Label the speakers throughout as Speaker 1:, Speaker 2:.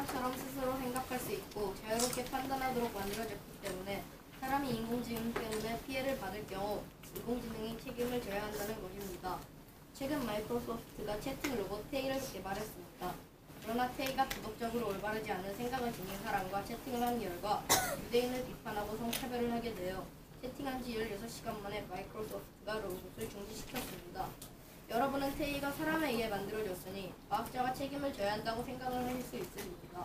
Speaker 1: 사람처럼 스스로 생각할 수 있고 자유롭게 판단하도록 만들어졌기 때문에 사람이 인공지능 때문에 피해를 받을 경우 인공지능이 책임을 져야 한다는 것입니다. 최근 마이크로소프트가 채팅 로봇 테이를 개발했습니다. 그러나 테이가 도덕적으로 올바르지 않은 생각을 지닌 사람과 채팅을 한 결과 유대인을 비판하고 성차별을 하게 되어 채팅한 지 16시간 만에 마이크로소프트가 로봇을 중지시켰습니다. 여러분은 테이가 사람에 의해 만들어졌으니 과학자가 책임을 져야 한다고 생각을 하실 수 있으십니다.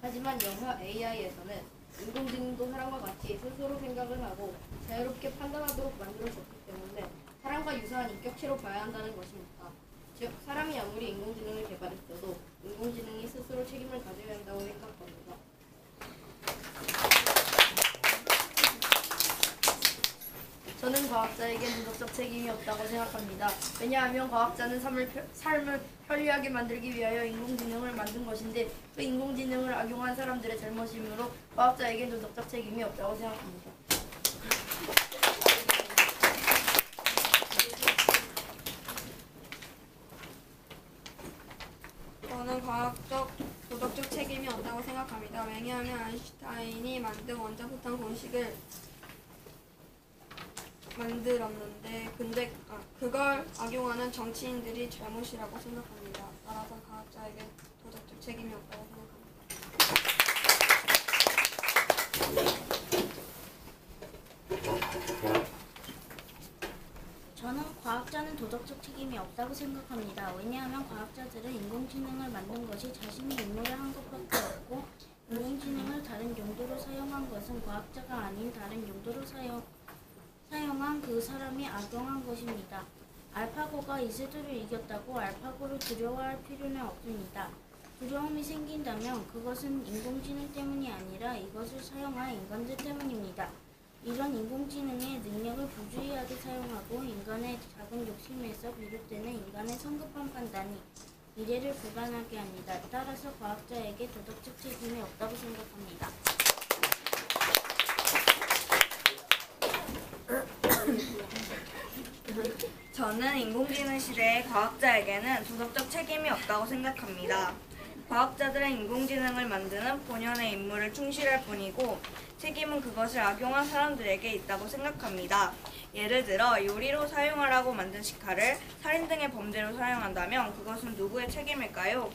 Speaker 1: 하지만 영화 AI에서는 인공지능도 사람과 같이 스스로 생각을 하고 자유롭게 판단하도록 만들어졌기 때문에 사람과 유사한 인격체로 봐야 한다는 것입니다. 즉, 사람이 아무리 인공지능을 개발했어도 인공지능이 스스로 책임을 가져야 한다고 생각합니다. 저는 과학자에겐 도덕적 책임이 없다고 생각합니다. 왜냐하면 과학자는 삶을 편리하게 만들기 위하여 인공지능을 만든 것인데 그 인공지능을 악용한 사람들의 잘못이므로 과학자에겐 도덕적 책임이 없다고 생각합니다.
Speaker 2: 저는 도덕적 책임이 없다고 생각합니다. 왜냐하면 아인슈타인이 만든 원자폭탄 공식을 만들었는데 그걸 악용하는 정치인들이 잘못이라고 생각합니다. 따라서 과학자에게 도덕적 책임이 없다고 생각합니다.
Speaker 3: 저는 과학자는 도덕적 책임이 없다고 생각합니다. 왜냐하면 과학자들은 인공지능을 만든 것이 자신이 임무를 한 것밖에 없고 인공지능을 다른 용도로 사용한 것은 과학자가 아닌 다른 용도로 사용한 그 사람이 악용한 것입니다. 알파고가 이세돌을 이겼다고 알파고를 두려워할 필요는 없습니다. 두려움이 생긴다면 그것은 인공지능 때문이 아니라 이것을 사용한 인간들 때문입니다. 이런 인공지능의 능력을 부주의하게 사용하고 인간의 작은 욕심에서 비롯되는 인간의 성급한 판단이 미래를 불안하게 합니다. 따라서 과학자에게 도덕적 책임이 없다고 생각합니다.
Speaker 4: 저는 인공지능 시대의 과학자에게는 도덕적 책임이 없다고 생각합니다. 과학자들은 인공지능을 만드는 본연의 임무를 충실할 뿐이고 책임은 그것을 악용한 사람들에게 있다고 생각합니다. 예를 들어 요리로 사용하라고 만든 식칼을 살인 등의 범죄로 사용한다면 그것은 누구의 책임일까요?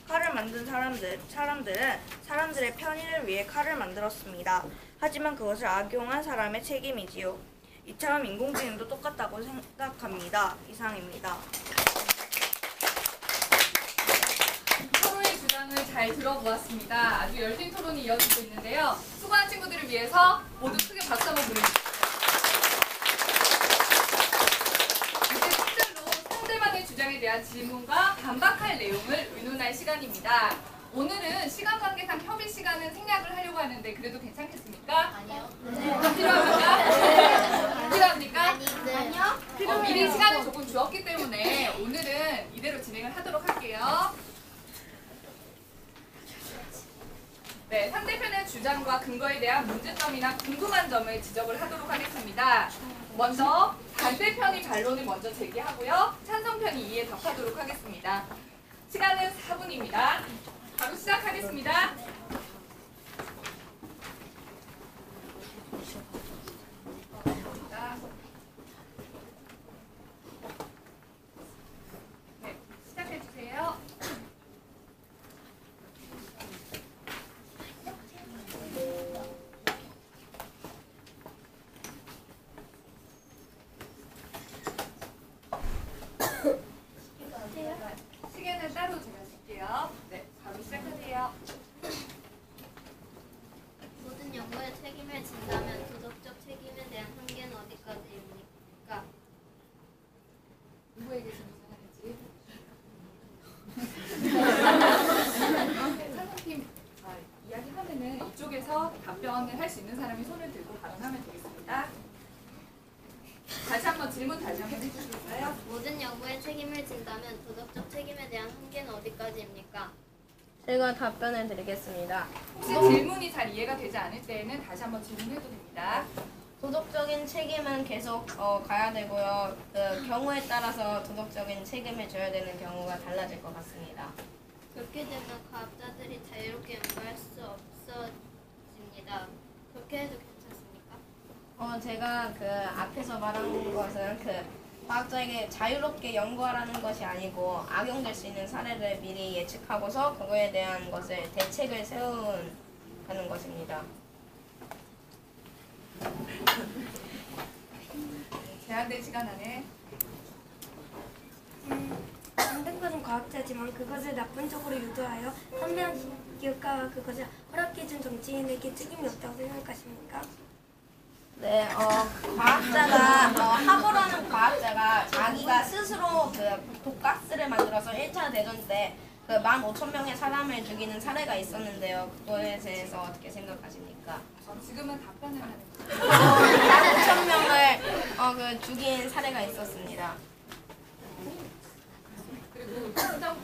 Speaker 4: 칼을 만든 사람들은 사람들의 편의를 위해 칼을 만들었습니다. 하지만 그것을 악용한 사람의 책임이지요. 이처럼 인공지능도 똑같다고 생각합니다. 이상입니다.
Speaker 5: 서로의 주장을 잘 들어보았습니다. 아주 열띤 토론이 이어지고 있는데요. 수고한 친구들을 위해서 모두 크게 박수 한번 보내주세요. 이제 특별로 상대방의 주장에 대한 질문과 반박할 내용을 의논할 시간입니다. 오늘은 시간 관계상 협의 시간은 생략을 하려고 하는데 그래도 괜찮겠습니까?
Speaker 1: 아니요.
Speaker 5: 필요합니까? 필요합니까?
Speaker 1: 아니요.
Speaker 5: 미리 시간을 조금 주었기 때문에 오늘은 이대로 진행을 하도록 할게요. 네, 상대편의 주장과 근거에 대한 문제점이나 궁금한 점을 지적을 하도록 하겠습니다. 먼저 반대편이 반론을 먼저 제기하고요. 찬성편이 이에 답하도록 하겠습니다. 시간은 4분입니다. 바로 시작하겠습니다. 네, 시작해주세요. 시계는 따로 제가 줄게요. 네, 바로 시작하세요.
Speaker 6: 모든 연구에 책임을 진다면 도덕적 책임에 대한 한계는 어디까지입니까?
Speaker 5: 누구에게 질문하는지. 상팀 이야기하면은 이쪽에서 답변을 할 수 있는 사람이 손을 들고 발언하면 되겠습니다. 다시 한번 질문 다시 한번 해주시겠어요?
Speaker 6: 모든 연구에 책임을 진다면 도덕적 책임에 대한 한계는 어디까지입니까?
Speaker 1: 제가 답변을 드리겠습니다.
Speaker 5: 혹시 질문이 잘 이해가 되지 않을 때에는 다시 한번 질문해도 됩니다.
Speaker 1: 도덕적인 책임은 계속 가야 되고요. 그 경우에 따라서 도덕적인 책임을 져야 되는 경우가 달라질 것 같습니다.
Speaker 6: 그렇게 되면 과학자들이 자유롭게 연구할 수 없어집니다. 그렇게 해도 괜찮습니까?
Speaker 1: 제가 그 앞에서 말한 것은 그 과학자에게 자유롭게 연구하라는 것이 아니고 악용될 수 있는 사례를 미리 예측하고서 그거에 대한 것을 대책을 세우는 것입니다.
Speaker 5: 제한된 시간 안에
Speaker 2: 완벽한 과학자지만 그것을 나쁜 쪽으로 유도하여 선대한 기업가와 그것을 허락해준 정치인에게 책임이 없다고 생각하십니까?
Speaker 1: 네, 과학자가 하버라는 과학자가 자기가 스스로 그 독가스를 만들어서 1차 대전 때 그 15,000명의 사람을 죽이는 사례가 있었는데요. 그거에 대해서 어떻게 생각하십니까?
Speaker 5: 지금은 답변을 하는 거예요.
Speaker 1: 15,000명을 그 죽인 사례가 있었습니다.
Speaker 5: 그리고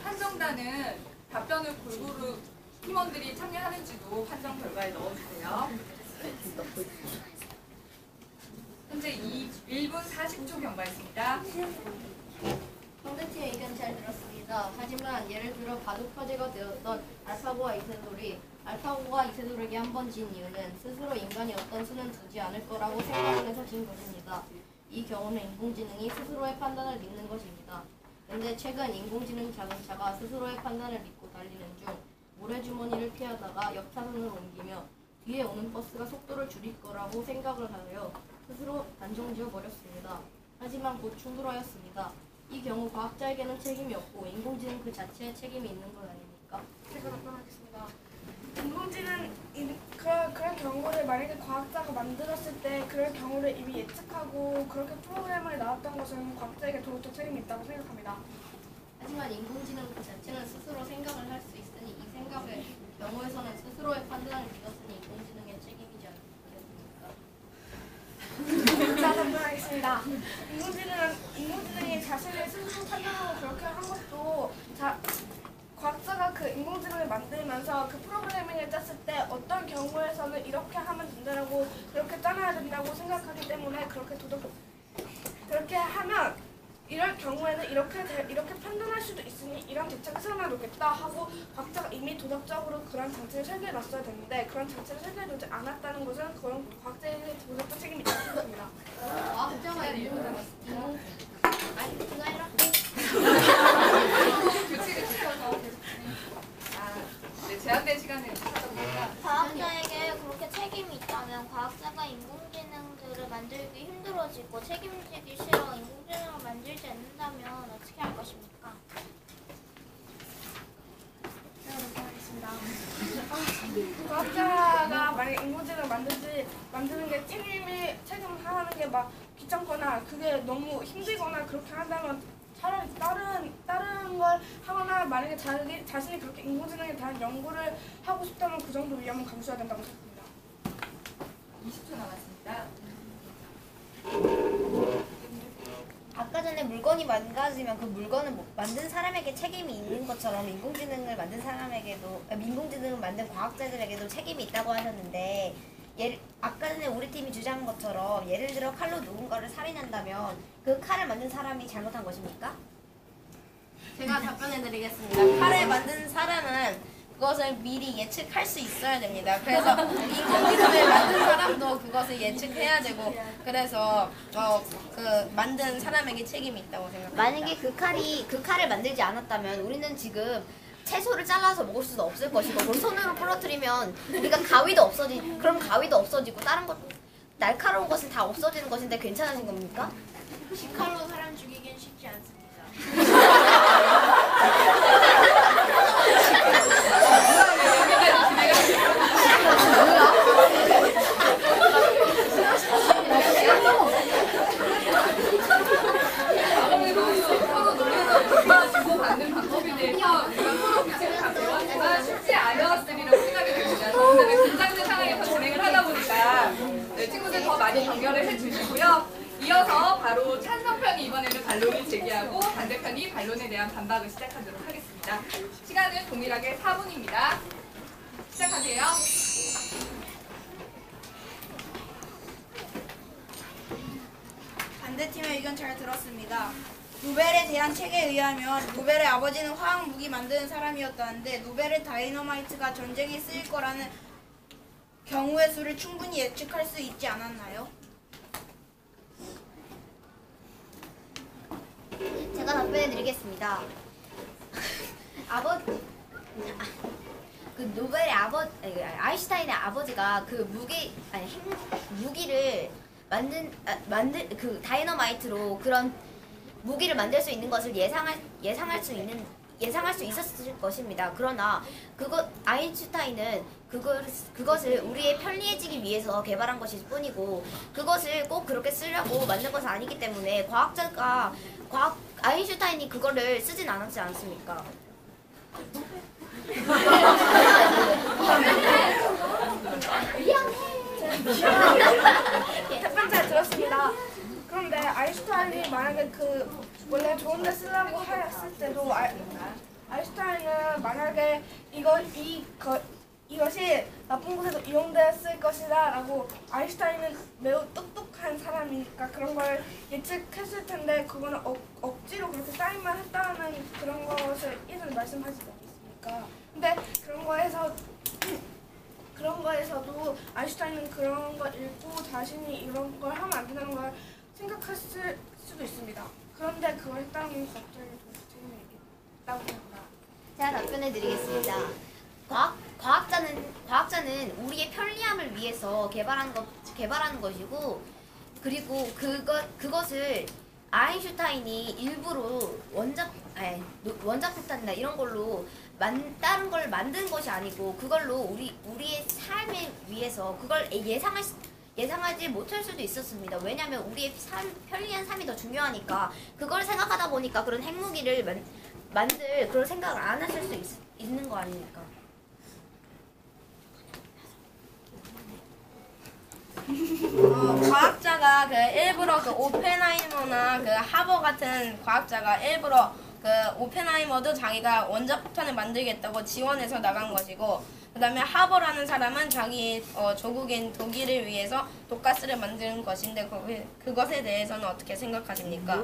Speaker 5: 판정단은 답변을 골고루 팀원들이 참여하는지도 판정 결과에 넣어주세요. 현재 1분 40초 경과했습니다.
Speaker 1: 상대팀의 의견 잘 들었습니다. 하지만 예를 들어 바둑 화제가 되었던 알파고와 이세돌이 알파고가 이세돌에게 한 번 진 이유는 스스로 인간이 어떤 수는 두지 않을 거라고 생각을 해서 진 것입니다. 이 경우는 인공지능이 스스로의 판단을 믿는 것입니다. 근데 최근 인공지능 자동차가 스스로의 판단을 믿고 달리는 중 모래주머니를 피하다가 옆차선을 옮기며 뒤에 오는 버스가 속도를 줄일 거라고 생각을 하여 스스로 단정지어 버렸습니다. 하지만 곧 충돌하였습니다. 이 경우 과학자에게는 책임이 없고 인공지능 그 자체에 책임이 있는 것 아닙니까?
Speaker 2: 제가 답변하겠습니다. 인공지능 그런 경우를 만약에 과학자가 만들었을 때 그럴 경우를 이미 예측하고 그렇게 프로그램을 나왔던 것은 과학자에게 도덕적 책임이 있다고 생각합니다.
Speaker 1: 하지만 인공지능 그 자체는 스스로 생각을 할 수 있으니 이 생각의 경우에서는 스스로의 판단을 믿었으니 인공지능의 책임이지 않겠습니까?
Speaker 2: 제가 답변하겠습니다. 인공지능이 자신의 스스로 판단하고 그렇게 한 것도 과학자가 그 인공지능을 만들면서 그 프로그래밍을 짰을 때 어떤 경우에서는 이렇게 하면 된다고 그렇게 짜놔야 된다고 생각하기 때문에 그렇게 하면 이럴 경우에는 이렇게 판단할 수도 있으니 이런 대책을 세워놓겠다 하고 과학자가 이미 도덕적으로 그런 장치를 설계해놨어야 되는데 그런 장치를 설계해두지 않았다는 것은 그런 과학자의 도덕적 책임이 있다고 생각합니다.
Speaker 1: 과학자가 아니 그가 이렇게
Speaker 5: 규칙을 지켜서 제한된 시간을 찾아보니까
Speaker 6: 과학자에게 그렇게 책임이 있다면 과학자가 인공지능들을 만들기 힘들어지고 책임지기 싫어 인공지능을 만들지 않는다면 어떻게 할 것입니까?
Speaker 2: 과학자가 만약에 인공지능을 만드는 게 책임하는 게 막 귀찮거나 그게 너무 힘들거나 그렇게 한다면 차라리 다른 걸 하거나 만약에 자신이 그렇게 인공지능에 대한 연구를 하고 싶다면 그 정도 위험은 감수해야 된다고 생각합니다.
Speaker 5: 20초 남았습니다.
Speaker 7: 아까 전에 물건이 망가지면 그 물건을 만든 사람에게 책임이 있는 것처럼 인공지능을 만든 과학자들에게도 책임이 있다고 하셨는데 아까 전에 우리 팀이 주장한 것처럼 예를 들어 칼로 누군가를 살인한다면 그 칼을 만든 사람이 잘못한 것입니까?
Speaker 1: 제가 답변해드리겠습니다. 칼을 만든 사람은 그것을 미리 예측할 수 있어야 됩니다. 그래서 인공지능을 만든 사람도 그것을 예측해야 되고 그래서 그 만든 사람에게 책임이 있다고 생각합니다.
Speaker 7: 만약에 그 칼을 만들지 않았다면 우리는 지금 채소를 잘라서 먹을 수도 없을 것이고 그럼 손으로 부러뜨리면 그럼 가위도 없어지고 다른 것 날카로운 것은 다 없어지는 것인데 괜찮으신 겁니까?
Speaker 1: 칼로 사람 죽이긴 쉽지 않습니다.
Speaker 5: 서로 놀려서 주고받는 방법에 대해서 우리가 서로 규칙을 다 배웠지만 쉽지 않았으리라고 생각이 됩니다. 더군다나 긴장된 상황에서 진행을 하다 보니까 친구들 더 많이 격려를 해주시고요. 이어서 바로 찬성편이 이번에는 반론을 제기하고 반대편이 반론에 대한 반박을 시작하도록 하겠습니다. 시간은 동일하게 4분입니다. 시작하세요.
Speaker 2: 반대팀의 의견 잘 들었습니다.
Speaker 8: 노벨에 대한 책에 의하면 노벨의 아버지는 화학 무기 만드는 사람이었다는데 노벨의 다이너마이트가 전쟁에 쓰일 거라는 경우의 수를 충분히 예측할 수 있지 않았나요?
Speaker 7: 제가 답변해 드리겠습니다. 그 노벨의 아인슈타인의 아버지가 그 무기를 그 다이너마이트로 그런 무기를 만들 수 있는 것을 예상할 수 있었을 것입니다. 그러나 아인슈타인은 그것을 우리의 편리해지기 위해서 개발한 것일 뿐이고 그것을 꼭 그렇게 쓰려고 만든 것은 아니기 때문에 아인슈타인이 그거를 쓰진 않았지 않습니까?
Speaker 2: 답변 잘 들었습니다. 그런데 아인슈타인이 만약에 원래 좋은 데 쓰려고 했을 때도 아인슈타인은 만약에 이것이 나쁜 곳에도 이용됐을 것이다 라고 아인슈타인은 매우 똑똑한 사람이니까 그런 걸 예측했을 텐데 그거는 억지로 그렇게 사인만 했다는 그런 것을 예전에 말씀하시지 않았습니까? 근데 그런 거에서도 아인슈타인은 그런 걸 읽고 자신이 이런 걸 하면 안 된다는 걸 생각했을 수도 있습니다. 그런데 그걸 했다는 건 갑자기 도대체 있다고 생각합니다.
Speaker 7: 제가 답변해 드리겠습니다. 과학자는 우리의 편리함을 위해서 개발하는 것이고 그리고 그것을 아인슈타인이 일부러 원자폭탄이나 이런 걸로 다른 걸 만든 것이 아니고 그걸로 우리의 삶을 위해서 그걸 예상하지 못할 수도 있었습니다. 왜냐하면 우리의 편리한 삶이 더 중요하니까 그걸 생각하다 보니까 그런 핵무기를 만들 그런 생각을 안 하실 수 있는 거 아닙니까?
Speaker 9: 과학자가 일부러 오펜하이머나 하버 같은 과학자가 일부러 오펜하이머도 자기가 원자폭탄을 만들겠다고 지원해서 나간 것이고 그 다음에 하버라는 사람은 자기 조국인 독일을 위해서 독가스를 만드는 것인데 그것에 대해서는 어떻게 생각하십니까?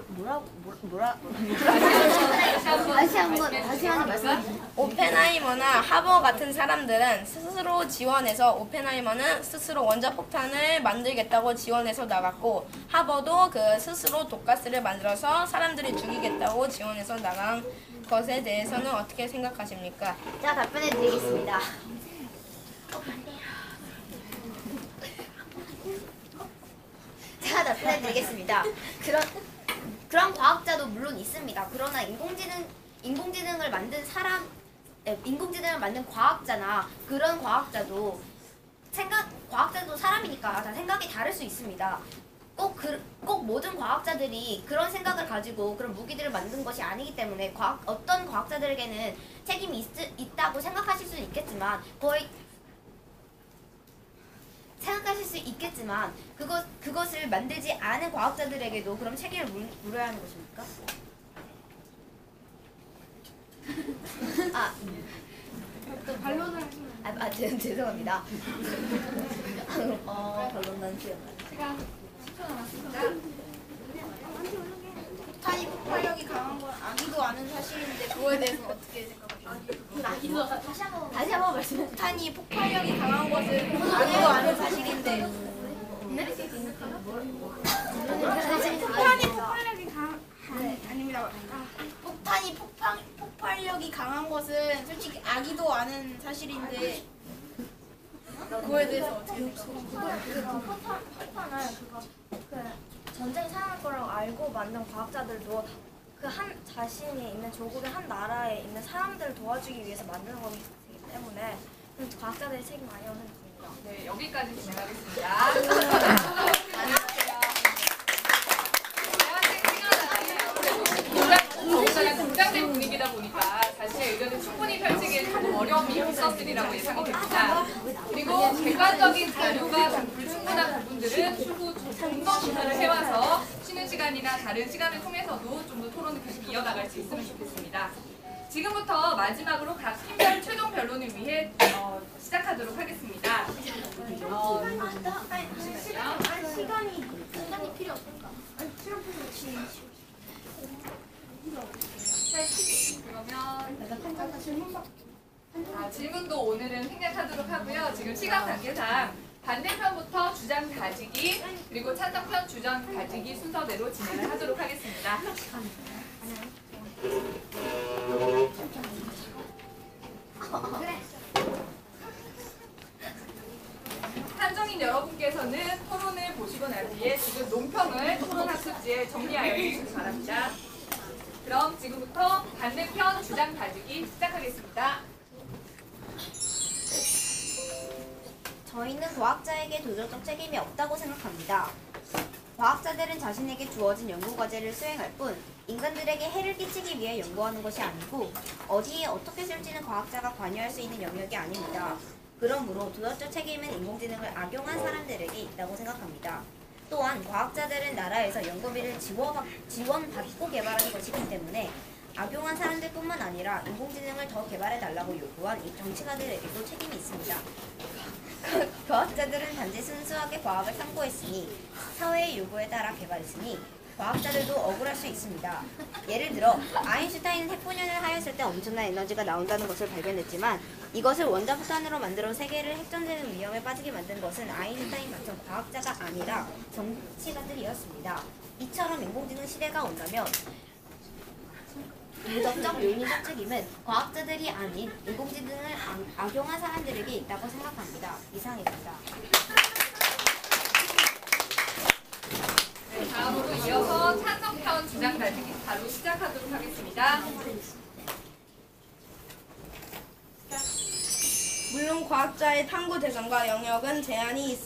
Speaker 7: 다시 한번 말씀해 주세요.
Speaker 9: 오펜하이머나 하버 같은 사람들은 스스로 지원해서 오펜하이머는 스스로 원자폭탄을 만들겠다고 지원해서 나갔고 하버도 스스로 독가스를 만들어서 사람들이 죽이겠다고 지원해서 나간 것에 대해서는 어떻게 생각하십니까?
Speaker 7: 제가 답변해 드리겠습니다. 제가 답변해 드리겠습니다. 그런 과학자도 물론 있습니다. 그러나 인공지능을 만든 과학자나 그런 과학자도 사람이니까 다 생각이 다를 수 있습니다. 꼭 모든 과학자들이 그런 생각을 가지고 그런 무기들을 만든 것이 아니기 때문에 어떤 과학자들에게는 책임이 있다고 생각하실 수 있겠지만 그것을 만들지 않은 과학자들에게도 그럼 책임을 물어야 하는 것입니까? 죄송합니다. 반론은
Speaker 8: 제가 10초 남았습니다. 폭탄이 폭발력이 강한 건 아기도 아는 사실인데 그거에 대해서 어떻게 생각하십니까?
Speaker 7: 다시 한번 말씀해 주세요.
Speaker 8: 폭탄이 폭발력이 강한 것은 아기도 아는 사실인데 폭발력이 강한 것은 솔직히 아기도 아는 사실인데 그거에 대해서 어떻게 생각하십니까?
Speaker 3: 폭탄을 전쟁이 사용할 거라고 알고 만든 과학자들도 자신이 있는 조국의 한 나라에 있는 사람들을 도와주기 위해서 만드는 거기 때문에 과학자들의 책임 아니라고 생각합니다.
Speaker 5: 네, 여기까지 진행하겠습니다. 긴장된 분위기다 보니까 자신의 의견을 충분히 펼치기에 좀 어려움이 있었으리라고 예상이 됩니다. 그리고 객관적인 자료가 불충분한 부분들은 추후 좀 더 조사를 해와서 쉬는 시간이나 다른 시간을 통해서도 좀 더 토론을 계속 이어나갈 수 있으면 좋겠습니다. 지금부터 마지막으로 각 팀별 최종 변론을 위해 시작하도록 하겠습니다.
Speaker 2: 시간이 필요 없을까?
Speaker 5: 질문도 오늘은 생략하도록 하고요. 지금 시간 관계상 반대편부터 주장 가지기 그리고 찬성편 주장 가지기 순서대로 진행을 하도록 하겠습니다. 한정인 여러분께서는 토론을 보시고 난 뒤에 지금 논평을 토론학습지에 정리하여 주시기 바랍니다. 그럼 지금부터 반대편 주장 가지기 시작하겠습니다.
Speaker 7: 저희는 과학자에게 도덕적 책임이 없다고 생각합니다. 과학자들은 자신에게 주어진 연구과제를 수행할 뿐 인간들에게 해를 끼치기 위해 연구하는 것이 아니고 어디에 어떻게 쓸지는 과학자가 관여할 수 있는 영역이 아닙니다. 그러므로 도덕적 책임은 인공지능을 악용한 사람들에게 있다고 생각합니다. 또한 과학자들은 나라에서 연구비를 지원받고 개발하는 것이기 때문에 악용한 사람들뿐만 아니라 인공지능을 더 개발해달라고 요구한 이 정치가들에게도 책임이 있습니다. 과학자들은 단지 순수하게 과학을 탐구했으니 사회의 요구에 따라 개발했으니 과학자들도 억울할 수 있습니다. 예를 들어 아인슈타인은 핵분열을 하였을 때 엄청난 에너지가 나온다는 것을 발견했지만 이것을 원자폭탄으로 만들어 세계를 핵전쟁의 위험에 빠지게 만든 것은 아인슈타인 같은 과학자가 아니라 정치가들이었습니다. 이처럼 인공지능 시대가 온다면 도덕적 윤리적 책임은 과학자들이 아닌 인공지능을 악용한 사람들에게 있다고 생각합니다. 이상입니다.
Speaker 5: 네, 다음으로 이어서 찬성편 주장 가지기 바로 시작하도록 하겠습니다.
Speaker 9: 물론 과학자의 탐구 대상과 영역은 제한이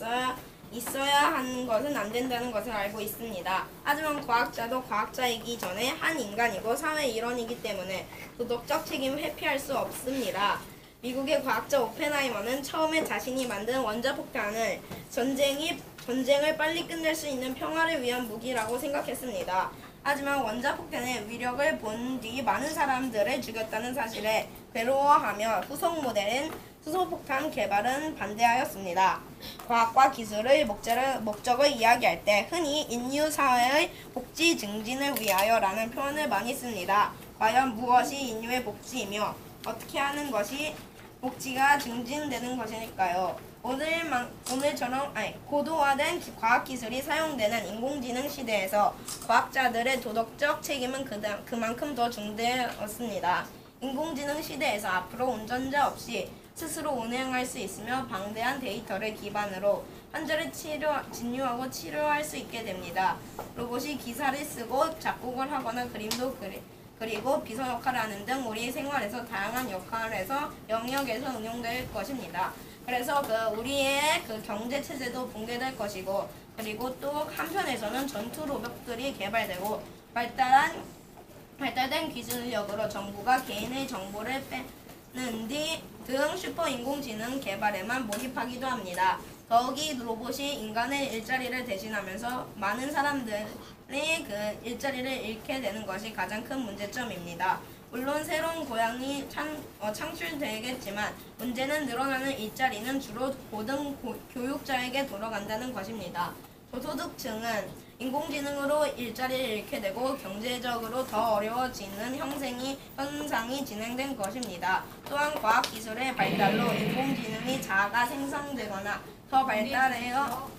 Speaker 9: 있어야 하는 것은 안 된다는 것을 알고 있습니다. 하지만 과학자도 과학자이기 전에 한 인간이고 사회의 일원이기 때문에 도덕적 책임을 회피할 수 없습니다. 미국의 과학자 오펜하이머는 처음에 자신이 만든 원자폭탄을 전쟁을 빨리 끝낼 수 있는 평화를 위한 무기라고 생각했습니다. 하지만 원자폭탄의 위력을 본 뒤 많은 사람들을 죽였다는 사실에 괴로워하며 후속 모델인 수소폭탄 개발은 반대하였습니다. 과학과 기술의 목적을 이야기할 때 흔히 인류 사회의 복지 증진을 위하여라는 표현을 많이 씁니다. 과연 무엇이 인류의 복지이며 어떻게 하는 것이 복지가 증진되는 것일까요? 오늘처럼 고도화된 과학기술이 사용되는 인공지능 시대에서 과학자들의 도덕적 책임은 그만큼 더 중대했습니다. 인공지능 시대에서 앞으로 운전자 없이 스스로 운행할 수 있으며 방대한 데이터를 기반으로 환자를 진료하고 치료할 수 있게 됩니다. 로봇이 기사를 쓰고 작곡을 하거나 그림도 그리고 비서 역할을 하는 등 우리 생활에서 다양한 영역에서 응용될 것입니다. 그래서 우리의 경제 체제도 붕괴될 것이고 그리고 또 한편에서는 전투 로봇들이 개발되고 발달된 기술력으로 정부가 개인의 정보를 빼는 등 슈퍼 인공지능 개발에만 몰입하기도 합니다. 더욱이 로봇이 인간의 일자리를 대신하면서 많은 사람들이 일자리를 잃게 되는 것이 가장 큰 문제점입니다. 물론 새로운 고향이 창출되겠지만 문제는 늘어나는 일자리는 주로 고등 교육자에게 돌아간다는 것입니다. 저소득층은 인공지능으로 일자리를 잃게 되고 경제적으로 더 어려워지는 현상이 진행된 것입니다. 또한 과학기술의 발달로 인공지능이 자아가 생성되거나 더 발달해서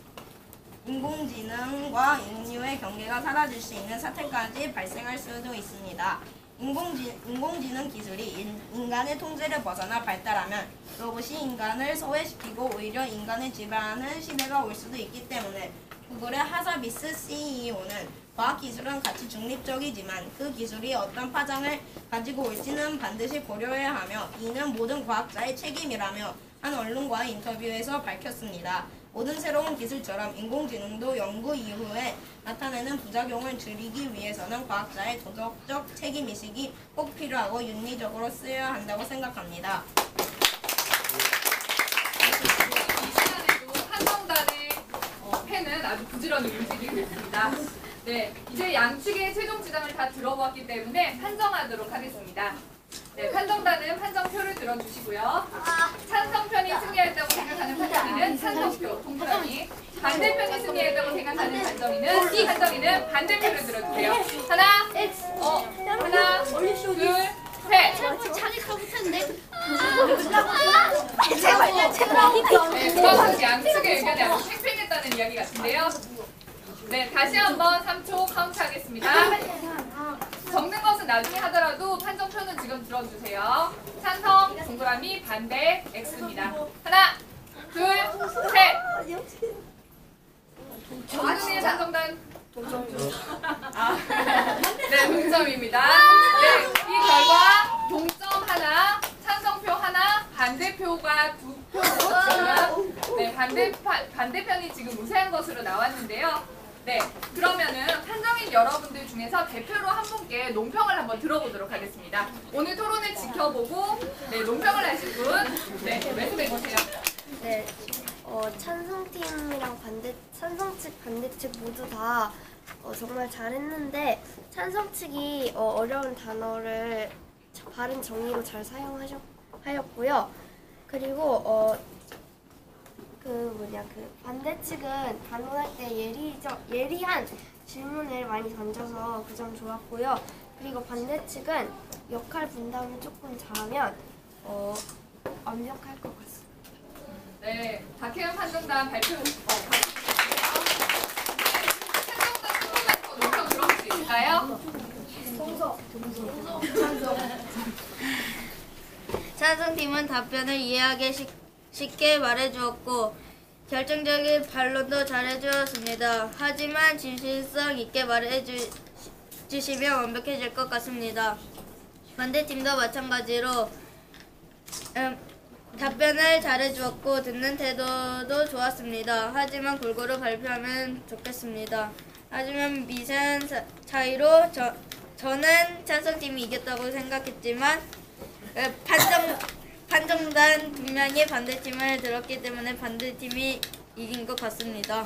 Speaker 9: 인공지능과 인류의 경계가 사라질 수 있는 사태까지 발생할 수도 있습니다. 인공지능 기술이 인간의 통제를 벗어나 발달하면 로봇이 인간을 소외시키고 오히려 인간을 지배하는 시대가 올 수도 있기 때문에 구글의 하사비스 CEO는 과학기술은 가치 중립적이지만 그 기술이 어떤 파장을 가지고 올지는 반드시 고려해야 하며 이는 모든 과학자의 책임이라며 한 언론과의 인터뷰에서 밝혔습니다. 모든 새로운 기술처럼 인공지능도 연구 이후에 나타내는 부작용을 줄이기 위해서는 과학자의 도덕적 책임의식이 꼭 필요하고 윤리적으로 쓰여야 한다고 생각합니다.
Speaker 5: 이 시간에도 한정단의 펜은 아주 부지런히 움직이고 있습니다. 네, 이제 양측의 최종 주장을 다 들어보았기 때문에 판정하도록 하겠습니다. 네, 판정단은 판정표를 들어주시고요. 찬성편이 승리했다고 생각하는 판정인은 찬성표, 통편이 반대편이 승리했다고 생각하는 판정인은 반대표를 들어주세요. 하나, 둘, 셋!
Speaker 7: 차니까 못했는데.
Speaker 5: 네, 그건 양측의 의견이 아주 팽팽했다는 이야기 같은데요. 네, 다시 한번 3초 카운트하겠습니다. 적는 것은 나중에 하더라도 판정표는 지금 들어주세요. 찬성, 동그라미, 반대, X입니다. 하나, 둘, 셋. 동점이에요, 찬성단. 아, 네, 동점입니다. 네, 이 결과 동점 하나, 찬성표 하나, 반대표가 2표. 네, 반대편이 지금 우세한 것으로 나왔는데요. 네, 그러면은 판정인 여러분들 중에서 대표로 한 분께 논평을 한번 들어보도록 하겠습니다. 오늘 토론을 지켜보고 네, 논평을 하실 분, 네, 말씀해 주세요.
Speaker 10: 네, 찬성팀이랑 찬성 측, 반대 측 모두 다 정말 잘했는데 찬성 측이 어려운 단어를 바른 정의로 잘 사용하였고요. 그리고 반대 측은 반론할 때 예리한 질문을 많이 던져서 그 점 좋았고요. 그리고 반대 측은 역할 분담을 조금 잘하면 완벽할 것 같습니다.
Speaker 5: 네, 박혜연 판정단 발표. 판정단 논평 들어볼 수 있을까요?
Speaker 9: 찬성팀은 답변을 이해하기 쉽게 말해주었고 결정적인 반론도 잘해주었습니다. 하지만 진실성 있게 말해주시면 완벽해질 것 같습니다. 반대팀도 마찬가지로 답변을 잘해주었고 듣는 태도도 좋았습니다. 하지만 골고루 발표하면 좋겠습니다. 하지만 미세한 차이로 저는 찬성팀이 이겼다고 생각했지만 판정단 분명히 반대팀을 들었기 때문에 반대팀이 이긴 것 같습니다.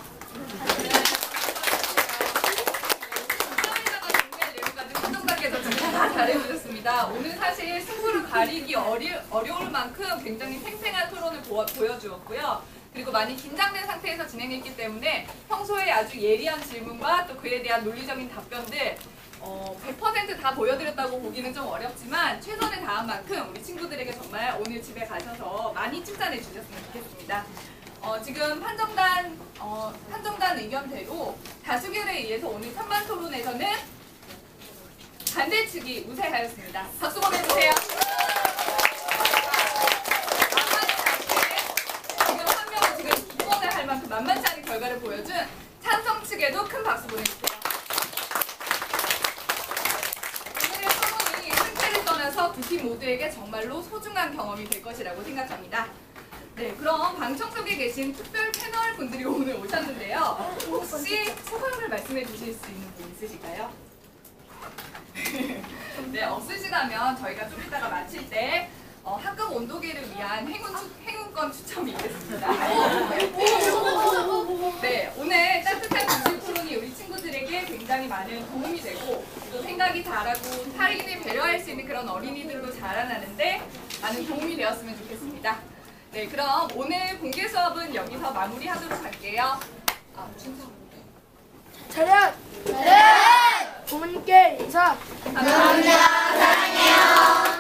Speaker 5: 다 잘해주셨습니다. 오늘 사실 승부를 가리기 어려울 만큼 굉장히 팽팽한 토론을 보여주었고요. 그리고 많이 긴장된 상태에서 진행했기 때문에 평소에 아주 예리한 질문과 또 그에 대한 논리적인 답변들 100% 다 보여드렸다고 보기는 좀 어렵지만 최선을 다한 만큼 우리 친구들에게 정말 오늘 집에 가셔서 많이 칭찬해 주셨으면 좋겠습니다. 지금 판정단 의견대로 다수결에 의해서 오늘 찬반 토론에서는 반대 측이 우세하였습니다. 박수 보내주세요. 지금 한 명은 지금 기권을 할 만큼 만만치 않은 결과를 보여준 찬성 측에도 큰 박수 보내주세요. 오늘의 토론이 승패를 떠나서 두 팀 모두에게 정말로 소중한 경험이 될 것이라고 생각합니다. 네, 그럼 방청 속에 계신 특별 패널 분들이 오늘 오셨는데요. 혹시 소감을 말씀해 주실 수 있는 분 있으실까요? 네, 없으시다면 저희가 좀 이따가 마칠 때 학급 온도계를 위한 행운권 추첨이 있겠습니다. 네, 오늘 따뜻한 교실 토론이 우리 친구들에게 굉장히 많은 도움이 되고 또 생각이 잘하고 타인을 배려할 수 있는 그런 어린이들로 자라나는데 많은 도움이 되었으면 좋겠습니다. 네, 그럼 오늘 공개 수업은 여기서 마무리하도록 할게요.
Speaker 2: 차렷! 네! 부모님께 인사!
Speaker 5: 감사합니다.
Speaker 7: 사랑해요.